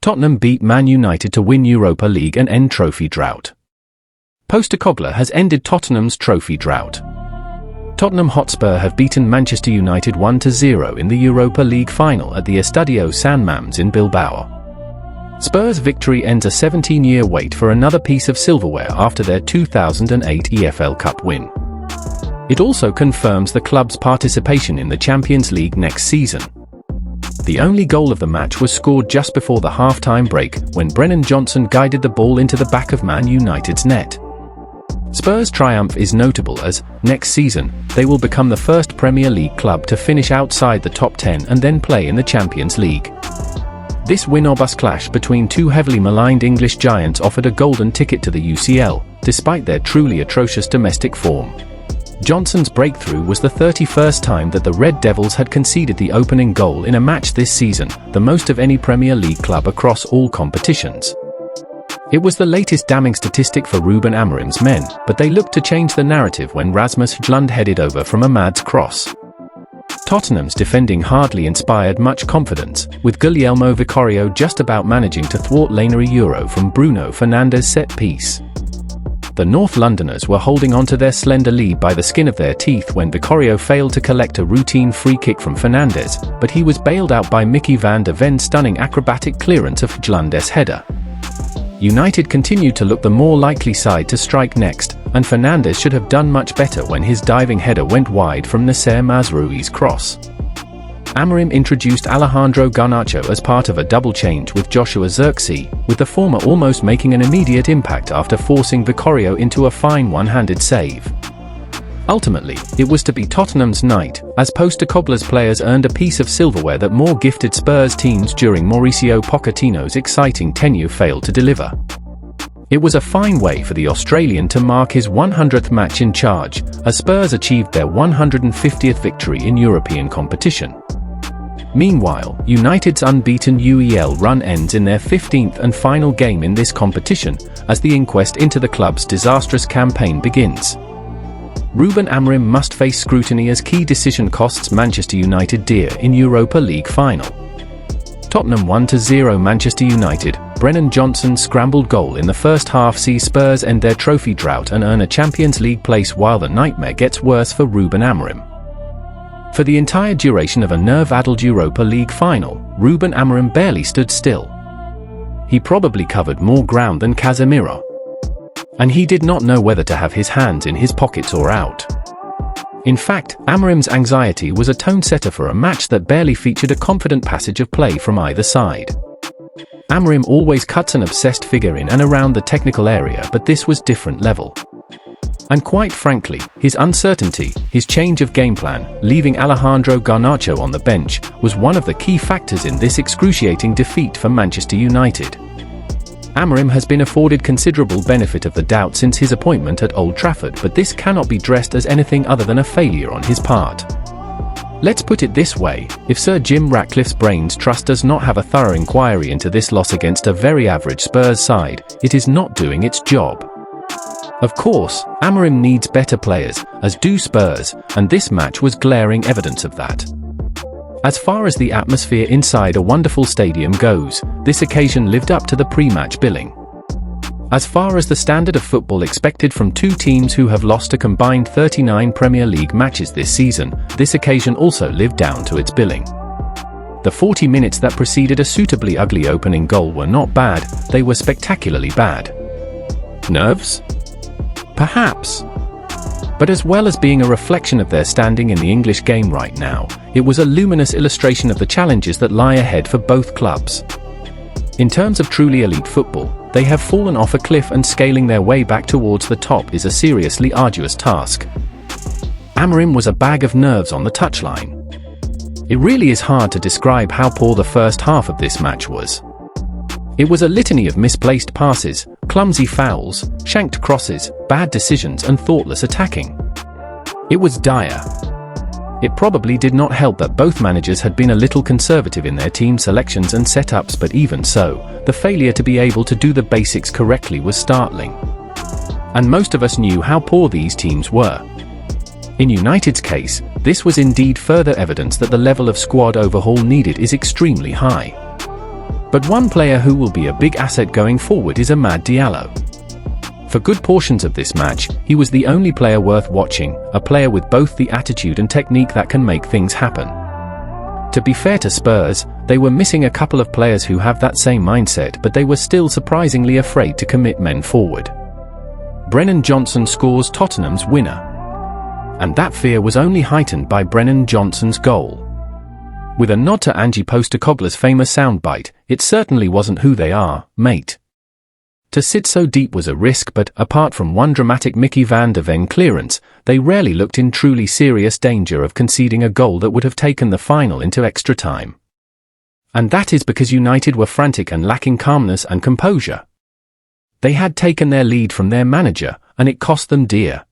Tottenham beat Man United to win Europa League and end trophy drought. Postecoglou has ended Tottenham's trophy drought. Tottenham Hotspur have beaten Manchester United 1-0 in the Europa League final at the Estadio San Mamés in Bilbao. Spurs' victory ends a 17-year wait for another piece of silverware after their 2008 EFL Cup win. It also confirms the club's participation in the Champions League next season. The only goal of the match was scored just before the half-time break when Brennan Johnson guided the ball into the back of Man United's net. Spurs' triumph is notable as, next season, they will become the first Premier League club to finish outside the top 10 and then play in the Champions League. This win-or-bust clash between two heavily maligned English giants offered a golden ticket to the UCL, despite their truly atrocious domestic form. Johnson's breakthrough was the 31st time that the Red Devils had conceded the opening goal in a match this season, the most of any Premier League club across all competitions. It was the latest damning statistic for Ruben Amorim's men, but they looked to change the narrative when Rasmus Højlund headed over from Ahmad's cross. Tottenham's defending hardly inspired much confidence, with Guglielmo Vicario just about managing to thwart Lainari Euro from Bruno Fernandes' set-piece. The North Londoners were holding on to their slender lead by the skin of their teeth when Vicario failed to collect a routine free kick from Fernandes, but he was bailed out by Mickey van der Ven's stunning acrobatic clearance of Højlund's header. United continued to look the more likely side to strike next, and Fernandes should have done much better when his diving header went wide from Nasser Mazroui's cross. Amorim introduced Alejandro Garnacho as part of a double change with Joshua Zirkzee, with the former almost making an immediate impact after forcing Vicario into a fine one-handed save. Ultimately, it was to be Tottenham's night, as Postecoglou's players earned a piece of silverware that more gifted Spurs teams during Mauricio Pochettino's exciting tenure failed to deliver. It was a fine way for the Australian to mark his 100th match in charge, as Spurs achieved their 150th victory in European competition. Meanwhile, United's unbeaten UEL run ends in their 15th and final game in this competition, as the inquest into the club's disastrous campaign begins. Ruben Amorim must face scrutiny as key decision costs Manchester United dear in Europa League final. Tottenham 1-0 Manchester United. Brennan Johnson's scrambled goal in the first half sees Spurs end their trophy drought and earn a Champions League place while the nightmare gets worse for Ruben Amorim. For the entire duration of a nerve-addled Europa League final, Ruben Amorim barely stood still. He probably covered more ground than Casemiro. And he did not know whether to have his hands in his pockets or out. In fact, Amorim's anxiety was a tone-setter for a match that barely featured a confident passage of play from either side. Amorim always cuts an obsessed figure in and around the technical area, but this was different level. And quite frankly, his uncertainty, his change of game plan, leaving Alejandro Garnacho on the bench, was one of the key factors in this excruciating defeat for Manchester United. Amorim has been afforded considerable benefit of the doubt since his appointment at Old Trafford, but this cannot be dressed as anything other than a failure on his part. Let's put it this way, if Sir Jim Ratcliffe's brains trust does not have a thorough inquiry into this loss against a very average Spurs side, it is not doing its job. Of course, Amorim needs better players, as do Spurs, and this match was glaring evidence of that. As far as the atmosphere inside a wonderful stadium goes, this occasion lived up to the pre-match billing. As far as the standard of football expected from two teams who have lost a combined 39 Premier League matches this season, this occasion also lived down to its billing. The 40 minutes that preceded a suitably ugly opening goal were not bad, they were spectacularly bad. Nerves? Perhaps. But as well as being a reflection of their standing in the English game right now, it was a luminous illustration of the challenges that lie ahead for both clubs. In terms of truly elite football, they have fallen off a cliff, and scaling their way back towards the top is a seriously arduous task. Amorim was a bag of nerves on the touchline. It really is hard to describe how poor the first half of this match was. It was a litany of misplaced passes, clumsy fouls, shanked crosses, bad decisions and thoughtless attacking. It was dire. It probably did not help that both managers had been a little conservative in their team selections and setups, but even so, the failure to be able to do the basics correctly was startling. And most of us knew how poor these teams were. In United's case, this was indeed further evidence that the level of squad overhaul needed is extremely high. But one player who will be a big asset going forward is Amad Diallo. For good portions of this match, he was the only player worth watching, a player with both the attitude and technique that can make things happen. To be fair to Spurs, they were missing a couple of players who have that same mindset, but they were still surprisingly afraid to commit men forward. Brennan Johnson scores Tottenham's winner. And that fear was only heightened by Brennan Johnson's goal. With a nod to Ange Postecoglou's famous soundbite, "It certainly wasn't who they are, mate." To sit so deep was a risk, but apart from one dramatic Mickey van der Ven clearance, they rarely looked in truly serious danger of conceding a goal that would have taken the final into extra time. And that is because United were frantic and lacking calmness and composure. They had taken their lead from their manager, and it cost them dear.